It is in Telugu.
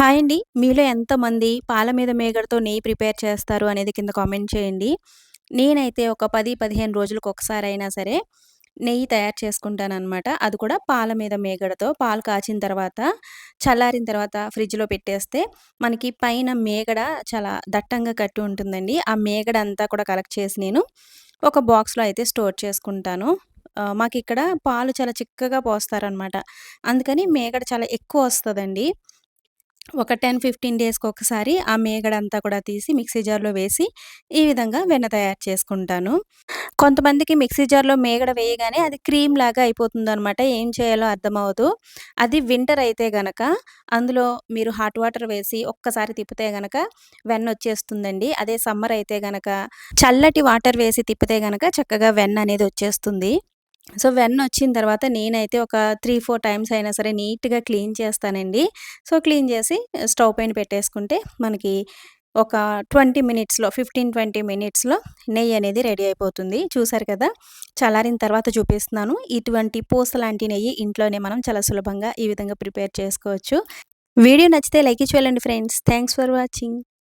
హాయ్ అండి. మీలో ఎంతమంది పాల మీద మీగడతో నెయ్యి ప్రిపేర్ చేస్తారు అనేది కింద కామెంట్ చేయండి. నేనైతే ఒక 10, 15 రోజులకొకసారైనా సరే నెయ్యి తయారు చేసుకుంటాననమాట. అది కూడా పాల మీద మీగడతో. పాలు కాచిన తర్వాత, చల్లారిన తర్వాత ఫ్రిడ్జ్‌లో పెట్టేస్తే మనకి పైన మీగడ చాలా దట్టంగా కట్టి ఉంటుందండి. ఆ మీగడ అంతా కూడా కలెక్ట్ చేసి నేను ఒక బాక్స్‌లో అయితే స్టోర్ చేసుకుంటాను. మాకిక్కడ పాలు చాలా చిక్కగా పోస్తారనమాట. అందుకని మీగడ చాలా ఎక్కువొస్తదండి. ఒక 10, 15 డేస్‌కొకసారి ఆ మీగడంతా కూడా తీసి మిక్సీ జార్‌లో వేసి, ఈ విధంగా వెన్న తయారు చేసుకుంటాను. కొంతమందికి మిక్సీ జార్‌లో మీగడ వేయగానే అది క్రీమ్‌లాగా అయిపోతుందనమాట. ఏం చేయాలో అర్థమవ్వదు. అది వింటర్ అయితే గనక అందులో మీరు హాట్ వాటర్ వేసి ఒక్కసారి తిప్పితే గనక వెన్నొచ్చేస్తుందండి. అదే సమ్మర్ అయితే గనక చల్లటి వాటర్ వేసి తిప్పితే గనక చక్కగా వెన్ననేది వచ్చేస్తుంది. సో, వెన్నొచ్చిన తర్వాత నేనైతే ఒక 3, 4 టైమ్స్ అయినా సరే నీట్‌గా క్లీన్ చేస్తానండి. సో, క్లీన్ చేసి స్టవ్ పైన పెట్టేసుకుంటే మనకి ఒక 20 మినిట్స్‌లో 15, 20 మినిట్స్‌లో నెయ్యనేది రెడీ అయిపోతుంది. చూసారు కదా! చల్లారిన తర్వాత చూపిస్తున్నాను. ఇటువంటి పూసలాంటి నెయ్యి ఇంట్లోనే మనం చాలా సులభంగా ఈ విధంగా ప్రిపేర్ చేసుకోవచ్చు. వీడియో నచ్చితే లైక్ ఇచ్చి వెళ్ళండి ఫ్రెండ్స్. Thanks for watching.